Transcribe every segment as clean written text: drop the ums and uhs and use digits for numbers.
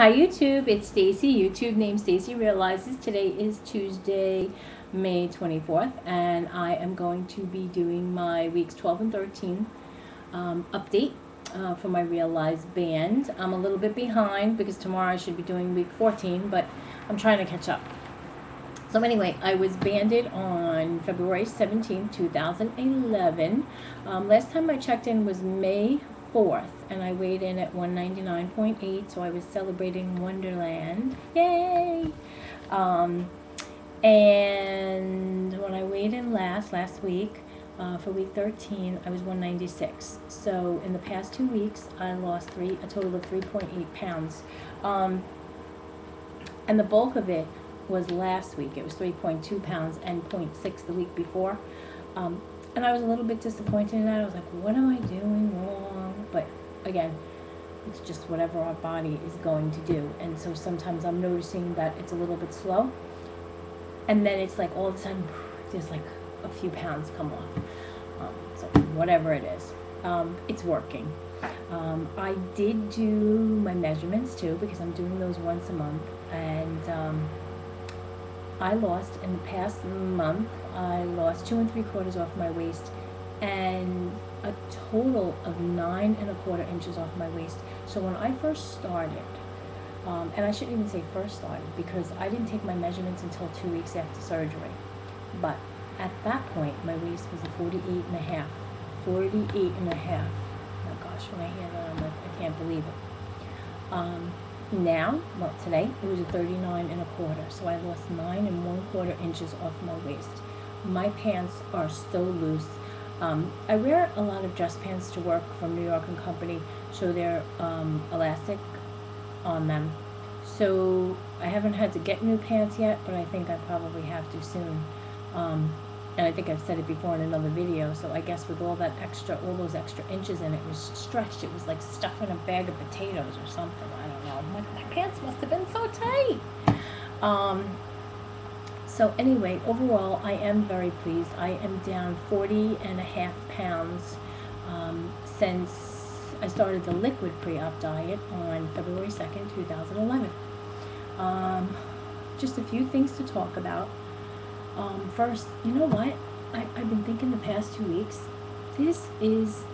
Hi YouTube, it's Stacy. YouTube name Stacy Realizes. Today is Tuesday, May 24th, and I am going to be doing my weeks 12 and 13 update for my Realize band. I'm a little bit behind because tomorrow I should be doing week 14, but I'm trying to catch up. So anyway, I was banded on February 17th, 2011. Last time I checked in was May 4th, and I weighed in at 199.8, so I was celebrating Wonderland. Yay! And when I weighed in last week, for week 13, I was 196. So in the past 2 weeks, I lost a total of 3.8 pounds. And the bulk of it was last week. It was 3.2 pounds and 0.6 the week before. And I was a little bit disappointed in that. I was like, what am I doing wrong? But again, it's just whatever our body is going to do. And so sometimes I'm noticing that it's a little bit slow. And then it's like all of a sudden, there's like a few pounds come off. So whatever it is, it's working. I did do my measurements too, because I'm doing those once a month. And I lost, in the past month, I lost 2 3/4 off my waist and a total of 9 1/4 inches off my waist. So when I first started, and I shouldn't even say first started because I didn't take my measurements until 2 weeks after surgery. But at that point, my waist was a 48 and a half. 48 and a half. Oh gosh, when I hear that, I'm like, I can't believe it. Now, well, today, it was a 39 1/4, so I lost 9 1/4 inches off my waist. My pants are so loose. I wear a lot of dress pants to work from New York & Company, so they're elastic on them. So I haven't had to get new pants yet, but I think I probably have to soon. And I think I've said it before in another video, so I guess with all those extra inches in it, was stretched. It was like stuffing a bag of potatoes or something. I don't know. My pants must have been so tight. So anyway, overall, I am very pleased. I am down 40 and a half pounds since I started the liquid pre-op diet on February 2nd, 2011. Just a few things to talk about. First, you know what? I've been thinking the past 2 weeks, this is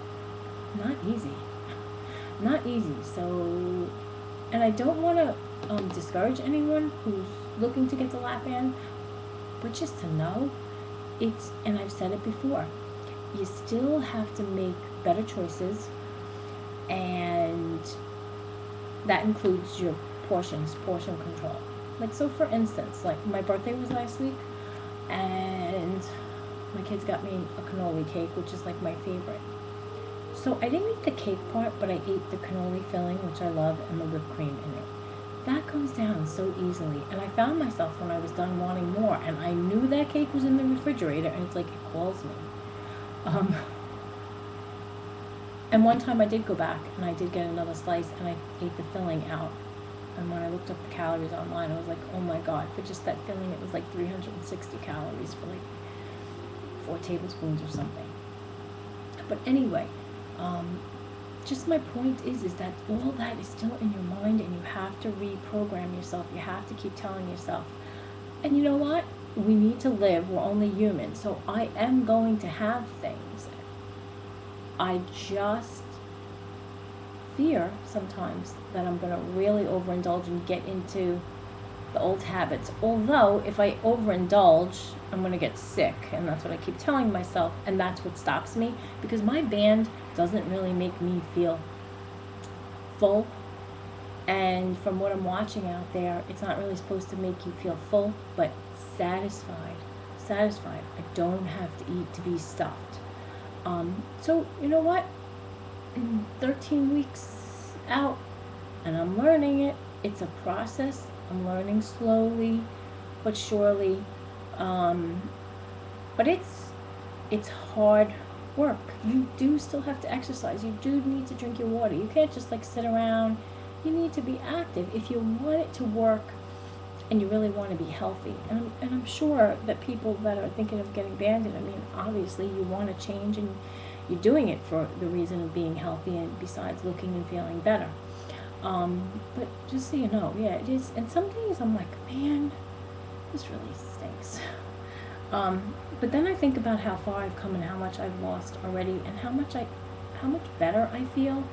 not easy. Not easy. So, and I don't want to discourage anyone who's looking to get the lap band, but just to know, and I've said it before, you still have to make better choices, and that includes your portion control. Like, so for instance, like my birthday was last week, and my kids got me a cannoli cake, which is like my favorite. So I didn't eat the cake part, but I ate the cannoli filling, which I love, and the whipped cream in it. That comes down so easily, and I found myself when I was done wanting more, and I knew that cake was in the refrigerator, and it's like it calls me. And one time I did go back, and I did get another slice, and I ate the filling out. And when I looked up the calories online, I was like, oh my god, for just that filling, it was like 360 calories for like 4 tablespoons or something. But anyway, just my point is that all that is still in your mind, and you have to reprogram yourself. You have to keep telling yourself. And you know what? We need to live. We're only human. So I am going to have things. I just fear sometimes that I'm going to really overindulge and get into the old habits. Although if I overindulge, I'm going to get sick, and that's what I keep telling myself, and that's what stops me, because my band doesn't really make me feel full, and from what I'm watching out there, it's not really supposed to make you feel full, but satisfied. I don't have to eat to be stuffed. So you know what? 13 weeks out, and I'm learning it. It's a process. I'm learning slowly but surely. But it's hard work. You do still have to exercise. You do need to drink your water. You can't just like sit around. You need to be active if you want it to work and you really want to be healthy. And I'm sure that people that are thinking of getting banded, I mean, obviously you want to change, and you're doing it for the reason of being healthy and besides looking and feeling better. But just so you know, yeah, it is. And some days I'm like, man, this really stinks. But then I think about how far I've come and how much I've lost already, and how much better I feel,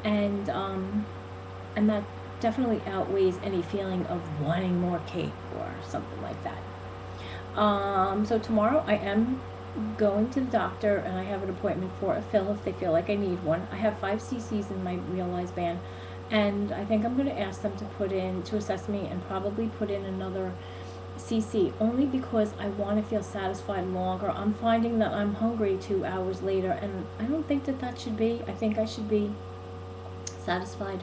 and that definitely outweighs any feeling of wanting more cake or something like that. So tomorrow I am going to the doctor, and I have an appointment for a fill if they feel like I need one. I have 5 cc's in my Realize band, and I think I'm going to ask them to assess me and probably put in another cc, only because I want to feel satisfied longer. I'm finding that I'm hungry 2 hours later, and I don't think that should be. I think I should be satisfied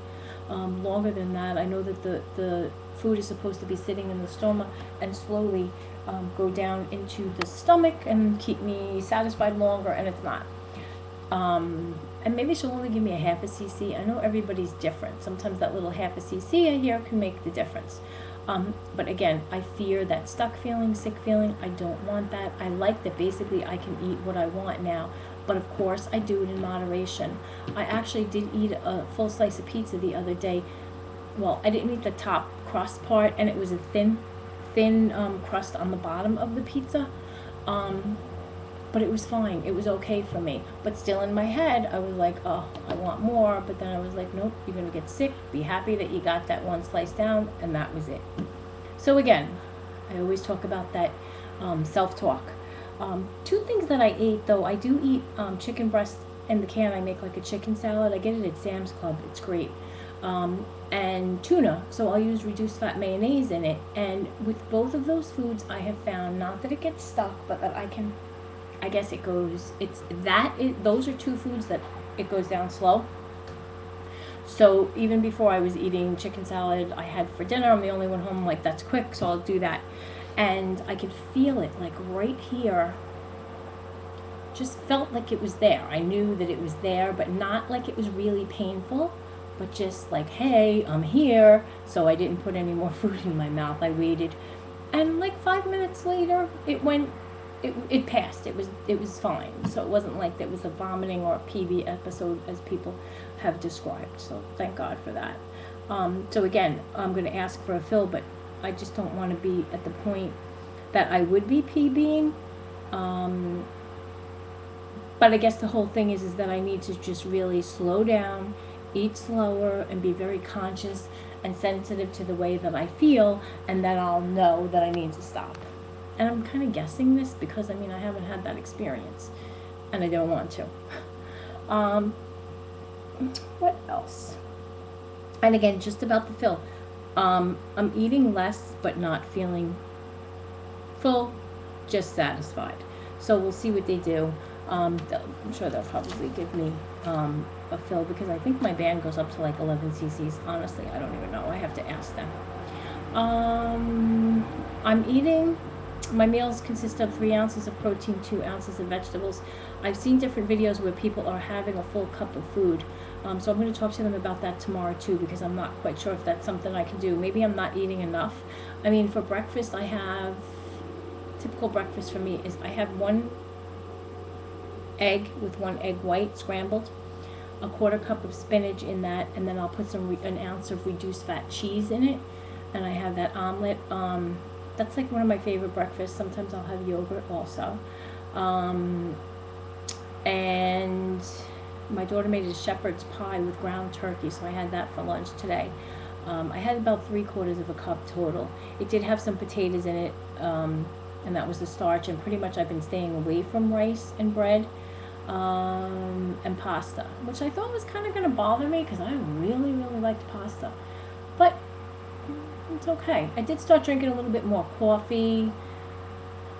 longer than that. I know that the food is supposed to be sitting in the stoma and slowly go down into the stomach and keep me satisfied longer, and it's not. And maybe she'll only give me a half a cc. I know everybody's different. Sometimes that little half a cc I hear can make the difference. But again, I fear that stuck feeling, sick feeling. I don't want that. I like that basically I can eat what I want now. But of course, I do it in moderation. I actually did eat a full slice of pizza the other day. Well, I didn't eat the top crust part, and it was a thin crust on the bottom of the pizza. But it was fine. It was okay for me. But still in my head, I was like, oh, I want more. But then I was like, nope, you're going to get sick. Be happy that you got that one slice down, and that was it. So again, I always talk about that self-talk. 2 things that I ate, though. I do eat chicken breast in the can. I make like a chicken salad. I get it at Sam's Club. It's great. And tuna, so I'll use reduced fat mayonnaise in it. And with both of those foods, I have found not that it gets stuck, but that I guess it goes, those are 2 foods that it goes down slow. So even before I was eating chicken salad I had for dinner, I'm the only one home, I'm like, that's quick, so I'll do that. And I could feel it, like right here, just felt like it was there. I knew that it was there, but not like it was really painful, but just like, hey, I'm here. So I didn't put any more food in my mouth. I waited, and like 5 minutes later, it passed. It was fine. So it wasn't like there was a vomiting or a PV episode as people have described. So thank God for that. So again, I'm going to ask for a fill, but I just don't want to be at the point that I would be PBing. But I guess the whole thing is that I need to just really slow down, eat slower, and be very conscious and sensitive to the way that I feel, and then I'll know that I need to stop. And I'm kind of guessing this because, I mean, I haven't had that experience, and I don't want to. What else? And again, just about the fill. I'm eating less, but not feeling full, just satisfied. So we'll see what they do. I'm sure they'll probably give me a fill, because I think my band goes up to like 11 cc's. Honestly, I don't even know. I have to ask them. I'm eating, my meals consist of 3 ounces of protein, 2 ounces of vegetables. I've seen different videos where people are having a full cup of food. So I'm going to talk to them about that tomorrow too, because I'm not quite sure if that's something I can do. Maybe I'm not eating enough. I mean, for breakfast, I have, typical breakfast for me is I have 1 egg with 1 egg white scrambled, a 1/4 cup of spinach in that, and then I'll put an ounce of reduced fat cheese in it, and I have that omelet. That's like one of my favorite breakfasts. Sometimes I'll have yogurt also. And my daughter made a shepherd's pie with ground turkey, so I had that for lunch today. I had about 3/4 of a cup total. It did have some potatoes in it, and that was the starch, and pretty much I've been staying away from rice and bread, and pasta, which I thought was kind of going to bother me because I really, really liked pasta. But it's okay. I did start drinking a little bit more coffee,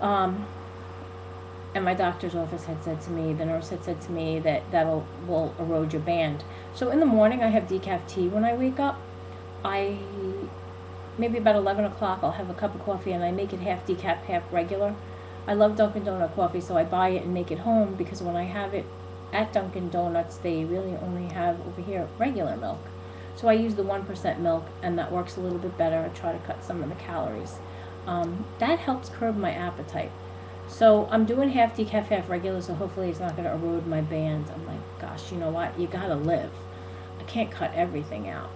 and my doctor's office had said to me, the nurse had said to me that will erode your band. So in the morning I have decaf tea when I wake up. Maybe about 11 o'clock I'll have a cup of coffee, and I make it half decaf, half regular. I love Dunkin' Donut coffee, so I buy it and make it home, because when I have it at Dunkin' Donuts, they really only have over here regular milk. So I use the 1% milk, and that works a little bit better. I try to cut some of the calories. That helps curb my appetite. So I'm doing half decaf, half regular, so hopefully it's not going to erode my band. I'm like, gosh, you know what? You got to live. I can't cut everything out.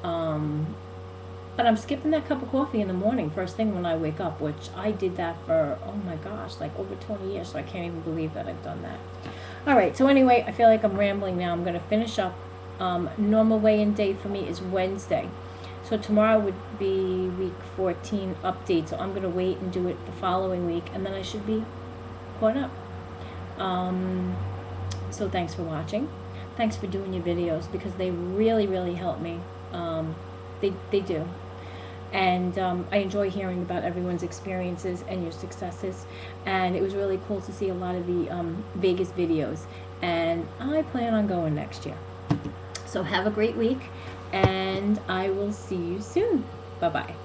But I'm skipping that cup of coffee in the morning, first thing when I wake up, which I did that for, oh my gosh, like over 20 years, so I can't even believe that I've done that. All right, so anyway, I feel like I'm rambling now. I'm going to finish up. Normal weigh-in date for me is Wednesday. So tomorrow would be week 14 update, so I'm going to wait and do it the following week, and then I should be caught up. So thanks for watching. Thanks for doing your videos, because they really, really help me. They do. And I enjoy hearing about everyone's experiences and your successes. And it was really cool to see a lot of the Vegas videos. And I plan on going next year. So have a great week, and I will see you soon. Bye-bye.